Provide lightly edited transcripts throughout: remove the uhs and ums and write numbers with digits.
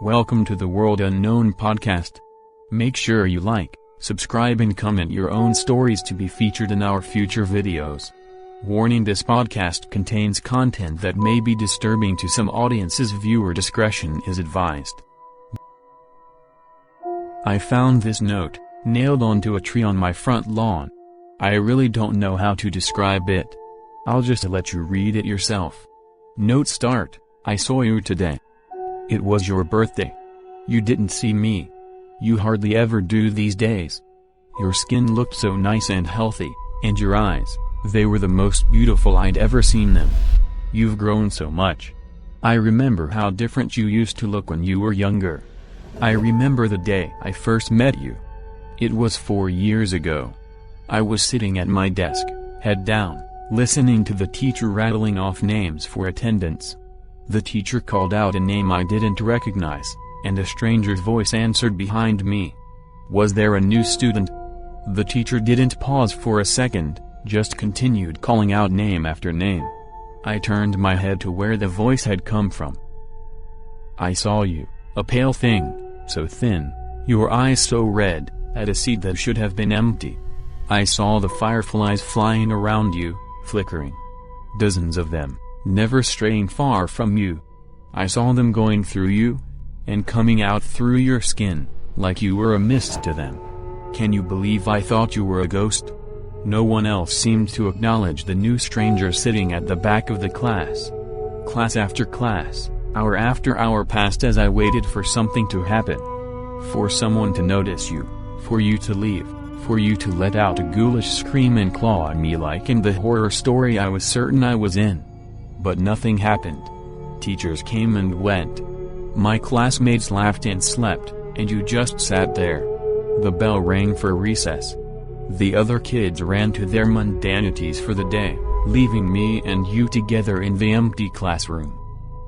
Welcome to the World Unknown podcast. Make sure you like, subscribe and comment your own stories to be featured in our future videos. Warning: this podcast contains content that may be disturbing to some audiences. Viewer discretion is advised. I found this note, nailed onto a tree on my front lawn. I really don't know how to describe it. I'll just let you read it yourself. Note start: I saw you today. It was your birthday. You didn't see me. You hardly ever do these days. Your skin looked so nice and healthy, and your eyes, they were the most beautiful I'd ever seen them. You've grown so much. I remember how different you used to look when you were younger. I remember the day I first met you. It was 4 years ago. I was sitting at my desk, head down, listening to the teacher rattling off names for attendance. The teacher called out a name I didn't recognize, and a stranger's voice answered behind me. Was there a new student? The teacher didn't pause for a second, just continued calling out name after name. I turned my head to where the voice had come from. I saw you, a pale thing, so thin, your eyes so red, at a seat that should have been empty. I saw the fireflies flying around you, flickering. Dozens of them, never straying far from you. I saw them going through you, and coming out through your skin, like you were a mist to them. Can you believe I thought you were a ghost? No one else seemed to acknowledge the new stranger sitting at the back of the class. Class after class, hour after hour passed as I waited for something to happen. For someone to notice you, for you to leave, for you to let out a ghoulish scream and claw at me like in the horror story I was certain I was in. But nothing happened. Teachers came and went. My classmates laughed and slept, and you just sat there. The bell rang for recess. The other kids ran to their mundanities for the day, leaving me and you together in the empty classroom.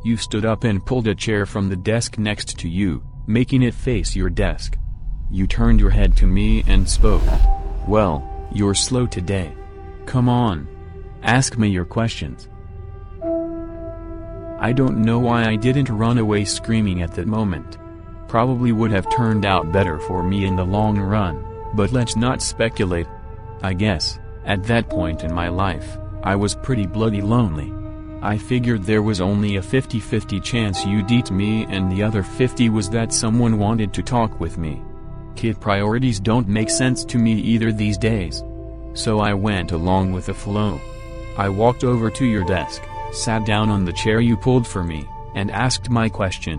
You stood up and pulled a chair from the desk next to you, making it face your desk. You turned your head to me and spoke. Well, you're slow today. Come on. Ask me your questions. I don't know why I didn't run away screaming at that moment. Probably would have turned out better for me in the long run, but let's not speculate. I guess, at that point in my life, I was pretty bloody lonely. I figured there was only a 50-50 chance you'd eat me, and the other 50 was that someone wanted to talk with me. Kid priorities don't make sense to me either these days. So I went along with the flow. I walked over to your desk, sat down on the chair you pulled for me, and asked my question.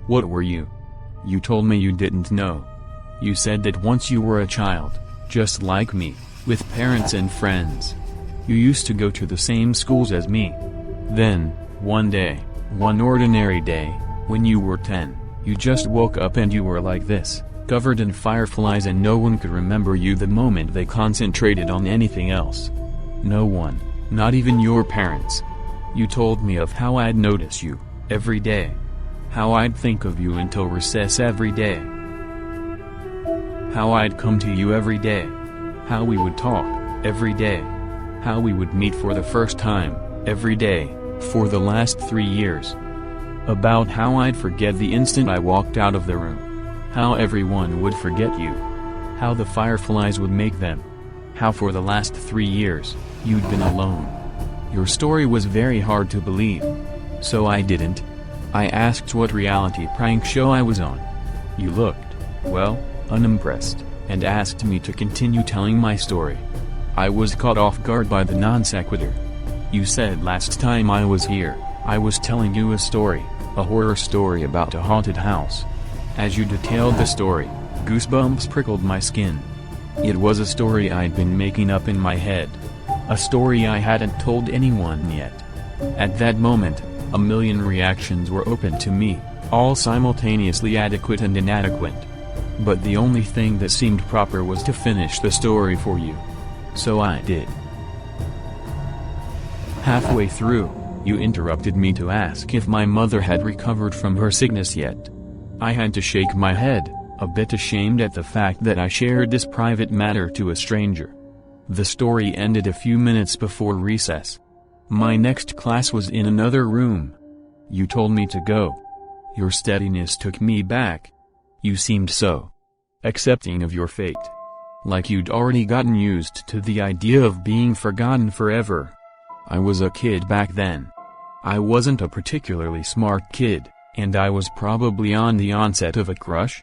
What were you? You told me you didn't know. You said that once you were a child, just like me, with parents and friends. You used to go to the same schools as me. Then, one day, one ordinary day, when you were 10, you just woke up and you were like this, covered in fireflies, and no one could remember you the moment they concentrated on anything else. No one, not even your parents. You told me of how I'd notice you, every day. How I'd think of you until recess every day. How I'd come to you every day. How we would talk, every day. How we would meet for the first time, every day, for the last 3 years. About how I'd forget the instant I walked out of the room. How everyone would forget you. How the fireflies would make them. How for the last 3 years, you'd been alone. Your story was very hard to believe. So I didn't. I asked what reality prank show I was on. You looked, well, unimpressed, and asked me to continue telling my story. I was caught off guard by the non sequitur. You said last time I was here, I was telling you a story, a horror story about a haunted house. As you detailed the story, goosebumps prickled my skin. It was a story I'd been making up in my head. A story I hadn't told anyone yet. At that moment, a million reactions were open to me, all simultaneously adequate and inadequate. But the only thing that seemed proper was to finish the story for you. So I did. Halfway through, you interrupted me to ask if my mother had recovered from her sickness yet. I had to shake my head, a bit ashamed at the fact that I shared this private matter to a stranger. The story ended a few minutes before recess. My next class was in another room. You told me to go. Your steadiness took me back. You seemed so accepting of your fate. Like you'd already gotten used to the idea of being forgotten forever. I was a kid back then. I wasn't a particularly smart kid, and I was probably on the onset of a crush.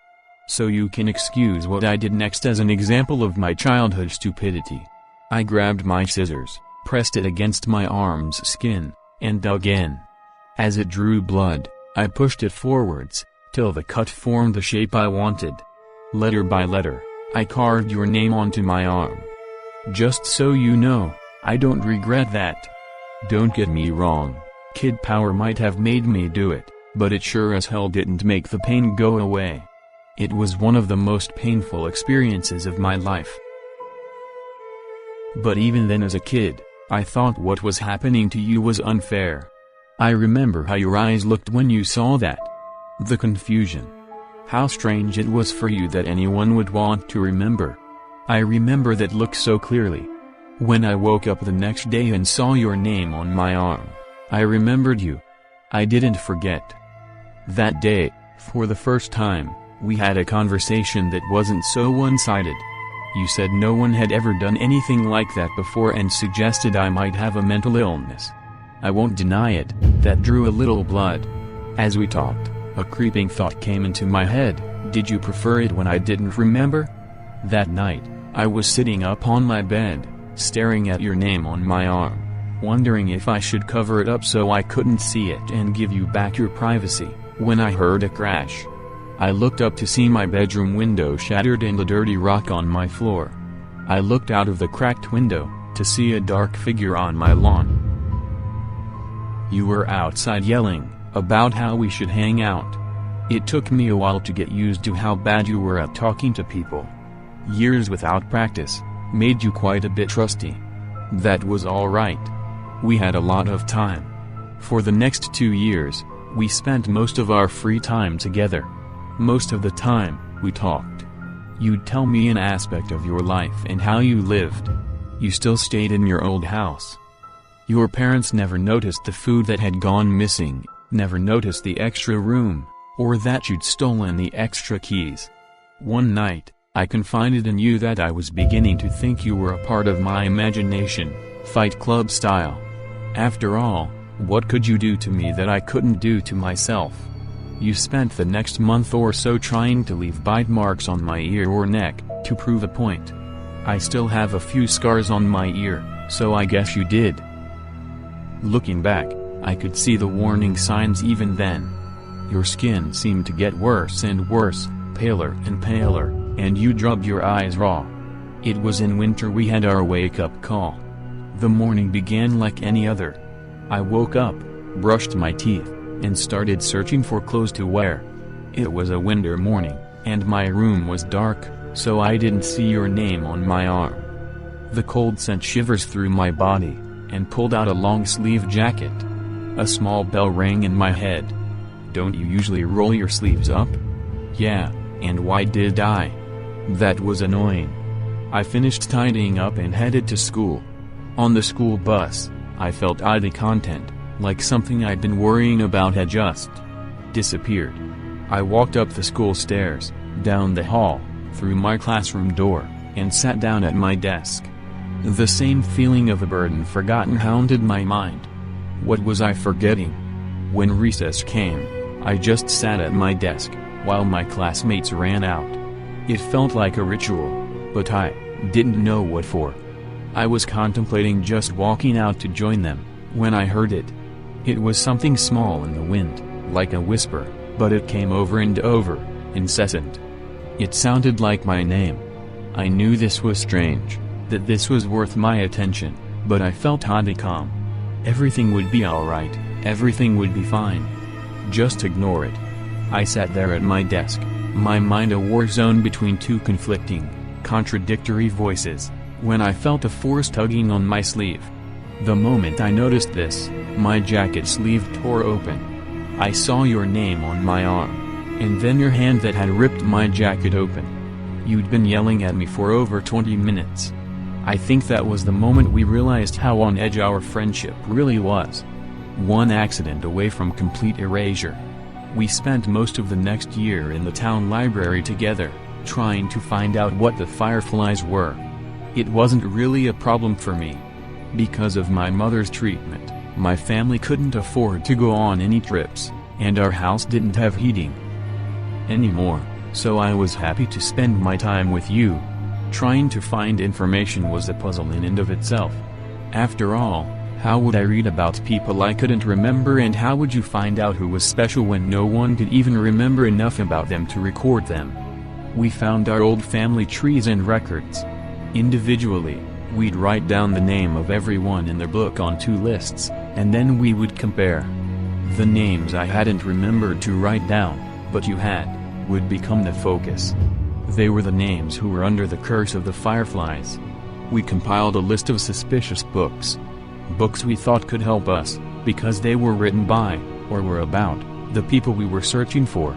So you can excuse what I did next as an example of my childhood stupidity. I grabbed my scissors, pressed it against my arm's skin, and dug in. As it drew blood, I pushed it forwards, till the cut formed the shape I wanted. Letter by letter, I carved your name onto my arm. Just so you know, I don't regret that. Don't get me wrong, kid power might have made me do it, but it sure as hell didn't make the pain go away. It was one of the most painful experiences of my life. But even then as a kid, I thought what was happening to you was unfair. I remember how your eyes looked when you saw that. The confusion. How strange it was for you that anyone would want to remember. I remember that look so clearly. When I woke up the next day and saw your name on my arm, I remembered you. I didn't forget. That day, for the first time, we had a conversation that wasn't so one-sided. You said no one had ever done anything like that before and suggested I might have a mental illness. I won't deny it, that drew a little blood. As we talked, a creeping thought came into my head. Did you prefer it when I didn't remember? That night, I was sitting up on my bed, staring at your name on my arm, wondering if I should cover it up so I couldn't see it and give you back your privacy, when I heard a crash. I looked up to see my bedroom window shattered and a dirty rock on my floor. I looked out of the cracked window, to see a dark figure on my lawn. You were outside yelling about how we should hang out. It took me a while to get used to how bad you were at talking to people. Years without practice made you quite a bit trusty. That was all right. We had a lot of time. For the next 2 years, we spent most of our free time together. Most of the time, we talked. You'd tell me an aspect of your life and how you lived. You still stayed in your old house. Your parents never noticed the food that had gone missing, never noticed the extra room, or that you'd stolen the extra keys. One night, I confided in you that I was beginning to think you were a part of my imagination, Fight Club style. After all, what could you do to me that I couldn't do to myself? You spent the next month or so trying to leave bite marks on my ear or neck, to prove a point. I still have a few scars on my ear, so I guess you did. Looking back, I could see the warning signs even then. Your skin seemed to get worse and worse, paler and paler, and you'd rub your eyes raw. It was in winter we had our wake-up call. The morning began like any other. I woke up, brushed my teeth, and started searching for clothes to wear. It was a winter morning, and my room was dark, so I didn't see your name on my arm. The cold sent shivers through my body, and pulled out a long-sleeve jacket. A small bell rang in my head. Don't you usually roll your sleeves up? Yeah, and why did I? That was annoying. I finished tidying up and headed to school. On the school bus, I felt ID content, like something I'd been worrying about had just disappeared. I walked up the school stairs, down the hall, through my classroom door, and sat down at my desk. The same feeling of a burden forgotten haunted my mind. What was I forgetting? When recess came, I just sat at my desk, while my classmates ran out. It felt like a ritual, but I didn't know what for. I was contemplating just walking out to join them, when I heard it. It was something small in the wind, like a whisper, but it came over and over, incessant. It sounded like my name. I knew this was strange, that this was worth my attention, but I felt oddly calm. Everything would be alright, everything would be fine. Just ignore it. I sat there at my desk, my mind a war zone between two conflicting, contradictory voices, when I felt a force tugging on my sleeve. The moment I noticed this, my jacket sleeve tore open. I saw your name on my arm, and then your hand that had ripped my jacket open. You'd been yelling at me for over 20 minutes. I think that was the moment we realized how on edge our friendship really was. One accident away from complete erasure. We spent most of the next year in the town library together, trying to find out what the fireflies were. It wasn't really a problem for me. Because of my mother's treatment, my family couldn't afford to go on any trips, and our house didn't have heating anymore, so I was happy to spend my time with you. Trying to find information was a puzzle in and of itself. After all, how would I read about people I couldn't remember, and how would you find out who was special when no one could even remember enough about them to record them? We found our old family trees and records. Individually, we'd write down the name of everyone in the book on 2 lists, and then we would compare. The names I hadn't remembered to write down, but you had, would become the focus. They were the names who were under the curse of the fireflies. We compiled a list of suspicious books. Books we thought could help us, because they were written by, or were about, the people we were searching for.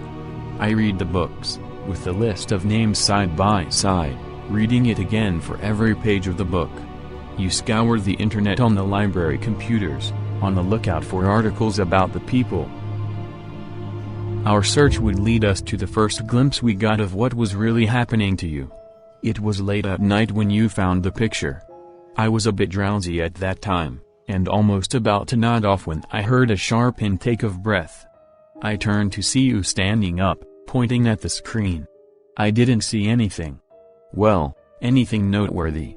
I read the books, with the list of names side by side, reading it again for every page of the book. You scoured the internet on the library computers, on the lookout for articles about the people. Our search would lead us to the first glimpse we got of what was really happening to you. It was late at night when you found the picture. I was a bit drowsy at that time, and almost about to nod off when I heard a sharp intake of breath. I turned to see you standing up, pointing at the screen. I didn't see anything. Well, anything noteworthy.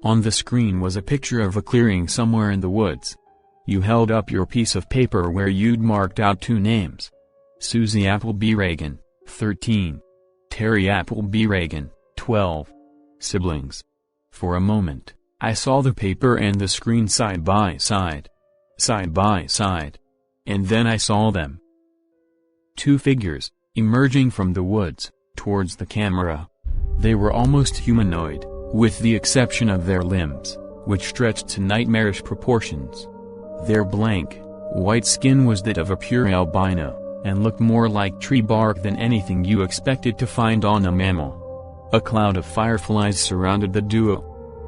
On the screen was a picture of a clearing somewhere in the woods. You held up your piece of paper where you'd marked out 2 names. Susie Appleby Reagan, 13. Terry Appleby Reagan, 12. Siblings. For a moment, I saw the paper and the screen side by side. Side by side. And then I saw them. 2 figures, emerging from the woods, towards the camera. They were almost humanoid, with the exception of their limbs, which stretched to nightmarish proportions. Their blank, white skin was that of a pure albino, and looked more like tree bark than anything you expected to find on a mammal. A cloud of fireflies surrounded the duo.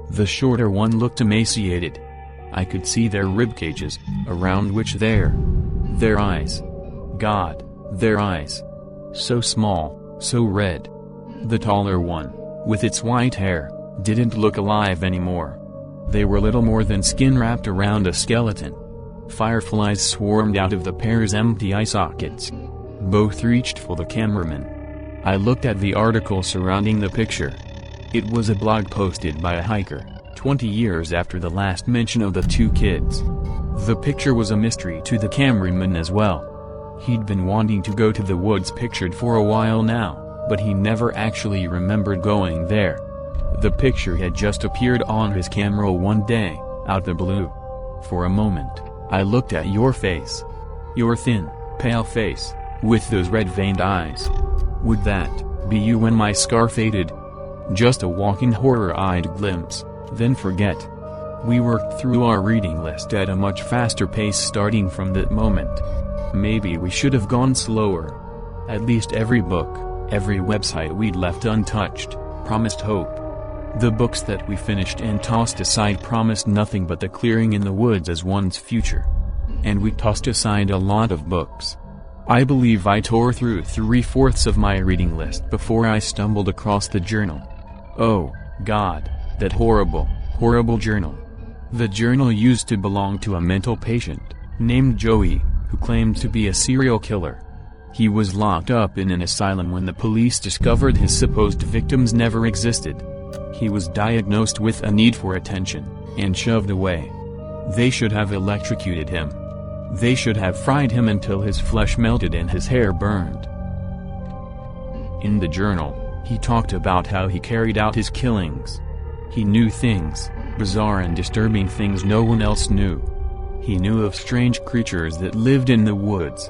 The shorter one looked emaciated. I could see their ribcages, around which their eyes. God, their eyes. So small, so red. The taller one, with its white hair, didn't look alive anymore. They were little more than skin wrapped around a skeleton. Fireflies swarmed out of the pair's empty eye sockets. Both reached for the cameraman. I looked at the article surrounding the picture. It was a blog posted by a hiker, 20 years after the last mention of the 2 kids. The picture was a mystery to the cameraman as well. He'd been wanting to go to the woods pictured for a while now, but he never actually remembered going there. The picture had just appeared on his camera one day, out the blue. For a moment, I looked at your face. Your thin, pale face, with those red-veined eyes. Would that be you when my scar faded? Just a walking horror-eyed glimpse, then forget. We worked through our reading list at a much faster pace starting from that moment. Maybe we should have gone slower. At least every book, every website we'd left untouched, promised hope. The books that we finished and tossed aside promised nothing but the clearing in the woods as one's future. And we tossed aside a lot of books. I believe I tore through 3/4 of my reading list before I stumbled across the journal. Oh, God, that horrible, horrible journal. The journal used to belong to a mental patient, named Joey, who claimed to be a serial killer. He was locked up in an asylum when the police discovered his supposed victims never existed. He was diagnosed with a need for attention, and shoved away. They should have electrocuted him. They should have fried him until his flesh melted and his hair burned. In the journal, he talked about how he carried out his killings. He knew things, bizarre and disturbing things no one else knew. He knew of strange creatures that lived in the woods.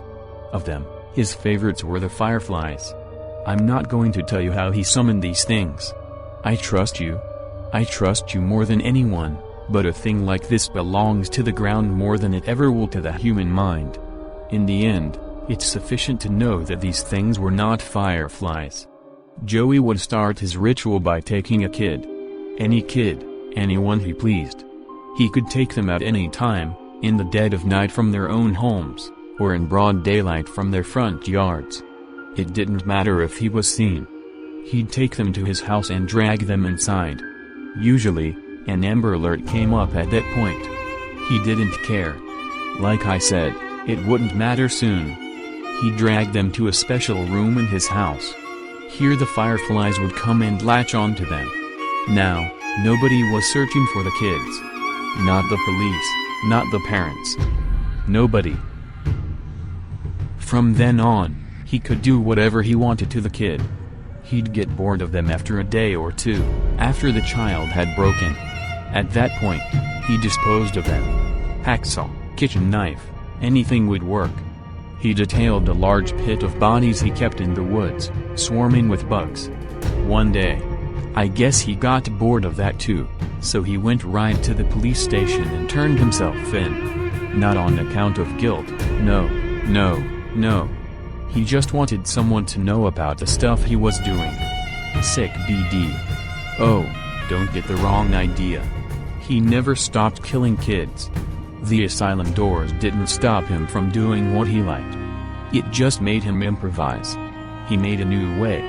Of them, his favorites were the fireflies. I'm not going to tell you how he summoned these things. I trust you. I trust you more than anyone, but a thing like this belongs to the ground more than it ever will to the human mind. In the end, it's sufficient to know that these things were not fireflies. Joey would start his ritual by taking a kid. Any kid, anyone he pleased. He could take them at any time, in the dead of night from their own homes, or in broad daylight from their front yards. It didn't matter if he was seen. He'd take them to his house and drag them inside. Usually, an Amber Alert came up at that point. He didn't care. Like I said, it wouldn't matter soon. He dragged them to a special room in his house. Here the fireflies would come and latch onto them. Now, nobody was searching for the kids. Not the police, not the parents. Nobody. From then on, he could do whatever he wanted to the kid. He'd get bored of them after a day or two, after the child had broken. At that point, he disposed of them. Hacksaw, kitchen knife, anything would work. He detailed a large pit of bodies he kept in the woods, swarming with bugs. One day, I guess he got bored of that too, so he went right to the police station and turned himself in. Not on account of guilt, no. He just wanted someone to know about the stuff he was doing. Sick BD. Oh, don't get the wrong idea. He never stopped killing kids. The asylum doors didn't stop him from doing what he liked. It just made him improvise. He made a new way.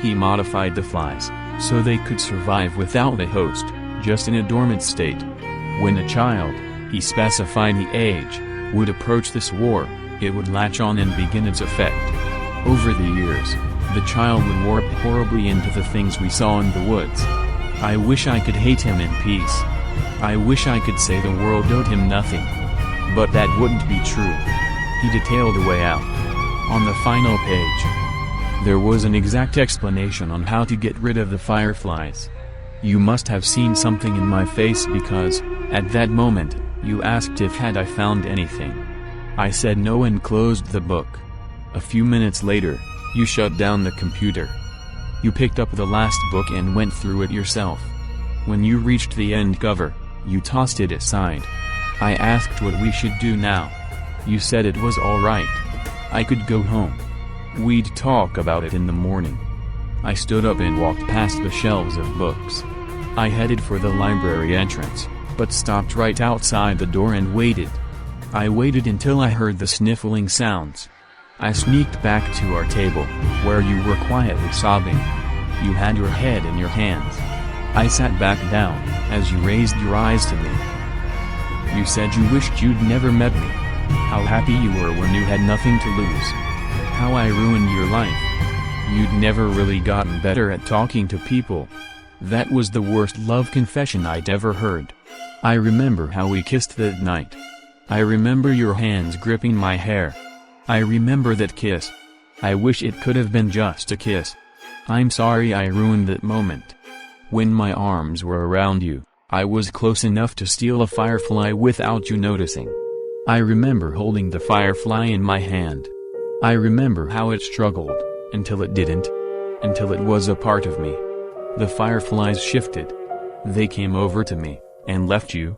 He modified the flies, so they could survive without the host, just in a dormant state. When a child, he specified the age, would approach this war, it would latch on and begin its effect. Over the years, the child would warp horribly into the things we saw in the woods. I wish I could hate him in peace. I wish I could say the world owed him nothing. But that wouldn't be true. He detailed a way out. On the final page, there was an exact explanation on how to get rid of the fireflies. You must have seen something in my face because, at that moment, you asked if had I found anything. I said no and closed the book. A few minutes later, you shut down the computer. You picked up the last book and went through it yourself. When you reached the end cover, you tossed it aside. I asked what we should do now. You said it was all right. I could go home. We'd talk about it in the morning. I stood up and walked past the shelves of books. I headed for the library entrance, but stopped right outside the door and waited. I waited until I heard the sniffling sounds. I sneaked back to our table, where you were quietly sobbing. You had your head in your hands. I sat back down, as you raised your eyes to me. You said you wished you'd never met me. How happy you were when you had nothing to lose. How I ruined your life. You'd never really gotten better at talking to people. That was the worst love confession I'd ever heard. I remember how we kissed that night. I remember your hands gripping my hair. I remember that kiss. I wish it could have been just a kiss. I'm sorry I ruined that moment. When my arms were around you, I was close enough to steal a firefly without you noticing. I remember holding the firefly in my hand. I remember how it struggled, until it didn't. Until it was a part of me. The fireflies shifted. They came over to me, and left you.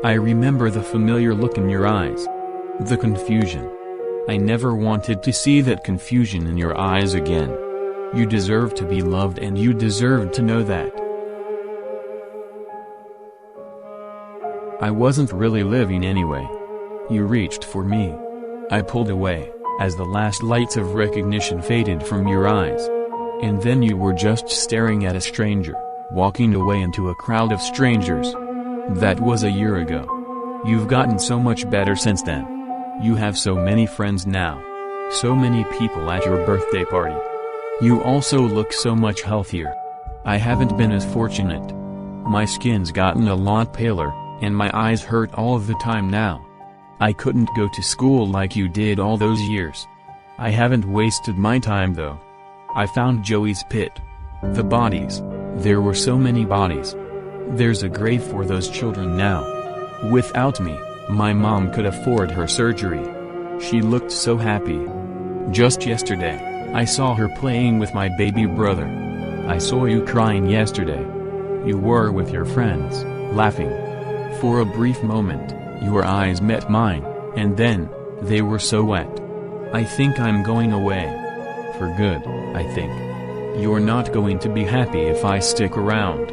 I remember the familiar look in your eyes. The confusion. I never wanted to see that confusion in your eyes again. You deserve to be loved and you deserved to know that. I wasn't really living anyway. You reached for me. I pulled away, as the last lights of recognition faded from your eyes. And then you were just staring at a stranger, walking away into a crowd of strangers. That was a year ago. You've gotten so much better since then. You have so many friends now. So many people at your birthday party. You also look so much healthier. I haven't been as fortunate. My skin's gotten a lot paler, and my eyes hurt all the time now. I couldn't go to school like you did all those years. I haven't wasted my time though. I found Joey's pit. The bodies. There were so many bodies. There's a grave for those children now. Without me, my mom could afford her surgery. She looked so happy. Just yesterday, I saw her playing with my baby brother. I saw you crying yesterday. You were with your friends, laughing. For a brief moment, your eyes met mine, and then, they were so wet. I think I'm going away. For good, I think. You're not going to be happy if I stick around.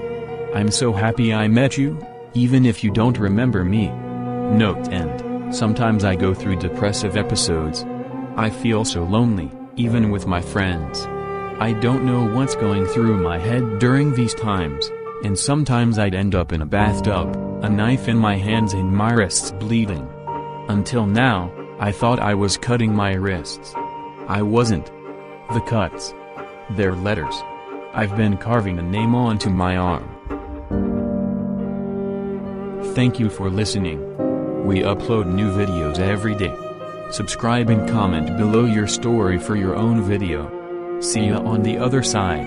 I'm so happy I met you, even if you don't remember me. Note end. Sometimes I go through depressive episodes. I feel so lonely, even with my friends. I don't know what's going through my head during these times, and sometimes I'd end up in a bathtub, a knife in my hands and my wrists bleeding. Until now, I thought I was cutting my wrists. I wasn't. The cuts. They're letters. I've been carving a name onto my arm. Thank you for listening. We upload new videos every day. Subscribe and comment below your story for your own video. See ya on the other side.